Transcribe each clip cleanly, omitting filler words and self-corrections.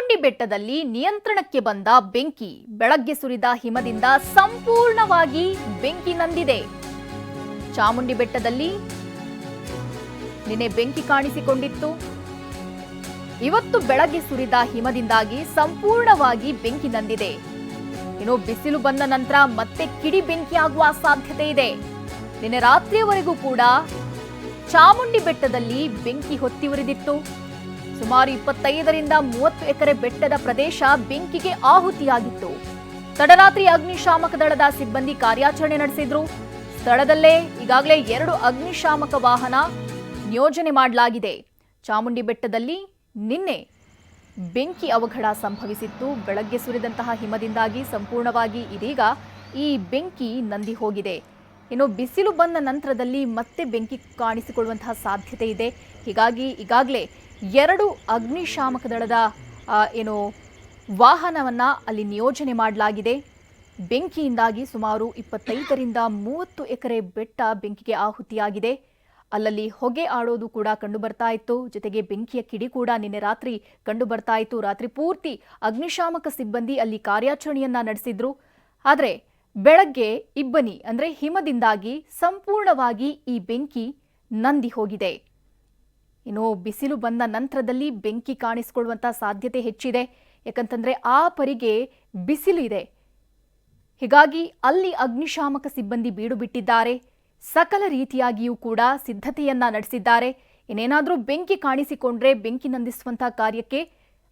ಚಾಮುಂಡಿ ಬೆಟ್ಟದಲ್ಲಿ ನಿಯಂತ್ರಣಕ್ಕೆ ಬಂದ ಬೆಂಕಿ ಬೆಳಗ್ಗೆ ಸುರಿದ ಹಿಮದಿಂದ ಸಂಪೂರ್ಣವಾಗಿ ಬೆಂಕಿ ನಂದಿದೆ. ಚಾಮುಂಡಿ ಬೆಟ್ಟದಲ್ಲಿ ನಿನ್ನೆ ಬೆಂಕಿ ಕಾಣಿಸಿಕೊಂಡಿತ್ತು. ಇವತ್ತು ಬೆಳಗ್ಗೆ ಸುರಿದ ಹಿಮದಿಂದಾಗಿ ಸಂಪೂರ್ಣವಾಗಿ ಬೆಂಕಿ ನಂದಿದೆ. ಇನ್ನು ಬಿಸಿಲು ಬಂದ ನಂತರ ಮತ್ತೆ ಕಿಡಿ ಬೆಂಕಿ ಆಗುವ ಸಾಧ್ಯತೆ ಇದೆ. ನಿನ್ನೆ ರಾತ್ರಿಯವರೆಗೂ ಕೂಡ ಚಾಮುಂಡಿ ಬೆಟ್ಟದಲ್ಲಿ ಬೆಂಕಿ ಹೊತ್ತಿ ಉರಿದಿತ್ತು. ಸುಮಾರು 25ರಿಂದ 30 ಎಕರೆ ಬೆಟ್ಟದ ಪ್ರದೇಶ ಬೆಂಕಿಗೆ ಆಹುತಿಯಾಗಿತ್ತು. ತಡರಾತ್ರಿ ಅಗ್ನಿಶಾಮಕ ದಳದ ಸಿಬ್ಬಂದಿ ಕಾರ್ಯಾಚರಣೆ ನಡೆಸಿದ್ರು. ಸ್ಥಳದಲ್ಲೇ ಈಗಾಗಲೇ 2 ಅಗ್ನಿಶಾಮಕ ವಾಹನ ನಿಯೋಜನೆ ಮಾಡಲಾಗಿದೆ. ಚಾಮುಂಡಿ ಬೆಟ್ಟದಲ್ಲಿ ನಿನ್ನೆ ಬೆಂಕಿ ಅವಘಡ ಸಂಭವಿಸಿತ್ತು. ಬೆಳಗ್ಗೆ ಸುರಿದಂತಹ ಹಿಮದಿಂದಾಗಿ ಸಂಪೂರ್ಣವಾಗಿ ಇದೀಗ ಈ ಬೆಂಕಿ ನಂದಿ ಹೋಗಿದೆ. ಇನ್ನು ಬಿಸಿಲು ಬಂದ ನಂತರದಲ್ಲಿ ಮತ್ತೆ ಬೆಂಕಿ ಕಾಣಿಸಿಕೊಳ್ಳುವಂತಹ ಸಾಧ್ಯತೆ ಇದೆ. ಹೀಗಾಗಿ ಈಗಾಗಲೇ 2 ಅಗ್ನಿಶಾಮಕ ದಳದ ವಾಹನವನ್ನ ಅಲ್ಲಿ ನಿಯೋಜನೆ ಮಾಡಲಾಗಿದೆ. ಬೆಂಕಿಯಿಂದಾಗಿ ಸುಮಾರು 25ರಿಂದ 30 ಎಕರೆ ಬೆಟ್ಟ ಬೆಂಕಿಗೆ ಆಹುತಿಯಾಗಿದೆ. ಅಲ್ಲಲ್ಲಿ ಹೊಗೆ ಆಡೋದು ಕೂಡ ಕಂಡು ಬರ್ತಾ ಇತ್ತು. ಜೊತೆಗೆ ಬೆಂಕಿಯ ಕಿಡಿ ಕೂಡ ನಿನ್ನೆ ರಾತ್ರಿ ಕಂಡು ಬರ್ತಾ ಇತ್ತು. ರಾತ್ರಿ ಪೂರ್ತಿ ಅಗ್ನಿಶಾಮಕ ಸಿಬ್ಬಂದಿ ಅಲ್ಲಿ ಕಾರ್ಯಾಚರಣೆಯನ್ನ ನಡೆಸಿದ್ರು. ಆದರೆ ಬೆಳಗ್ಗೆ ಇಬ್ಬನಿ ಅಂದ್ರೆ ಹಿಮದಿಂದಾಗಿ ಸಂಪೂರ್ಣವಾಗಿ ಈ ಬೆಂಕಿ ನಂದಿ ಹೋಗಿದೆ. ಇನ್ನು ಬಿಸಿಲು ಬಂದ ನಂತರದಲ್ಲಿ ಬೆಂಕಿ ಕಾಣಿಸಿಕೊಳ್ಳುವಂತಹ ಸಾಧ್ಯತೆ ಹೆಚ್ಚಿದೆ. ಯಾಕಂತಂದ್ರೆ ಆ ಪರಿಗೆ ಬಿಸಿಲು ಇದೆ. ಹೀಗಾಗಿ ಅಲ್ಲಿ ಅಗ್ನಿಶಾಮಕ ಸಿಬ್ಬಂದಿ ಬೀಡು ಬಿಟ್ಟಿದ್ದಾರೆ. ಸಕಲ ರೀತಿಯಾಗಿಯೂ ಕೂಡ ಸಿದ್ಧತೆಯನ್ನ ನಡೆಸಿದ್ದಾರೆ. ಇನ್ನೇನಾದರೂ ಬೆಂಕಿ ಕಾಣಿಸಿಕೊಂಡ್ರೆ ಬೆಂಕಿ ನಂದಿಸುವಂತಹ ಕಾರ್ಯಕ್ಕೆ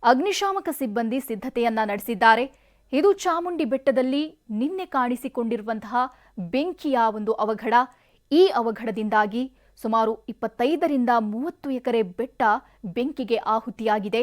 ಅಗ್ನಿಶಾಮಕ ಸಿಬ್ಬಂದಿ ಸಿದ್ಧತೆಯನ್ನ ನಡೆಸಿದ್ದಾರೆ. ಇದು ಚಾಮುಂಡಿ ಬೆಟ್ಟದಲ್ಲಿ ನಿನ್ನೆ ಕಾಣಿಸಿಕೊಂಡಿರುವಂತಹ ಬೆಂಕಿಯ ಒಂದು ಅವಘಡ. ಈ ಅವಘಡದಿಂದಾಗಿ ಸುಮಾರು 25ರಿಂದ 30 ಎಕರೆ ಬೆಟ್ಟ ಬೆಂಕಿಗೆ ಆಹುತಿಯಾಗಿದೆ.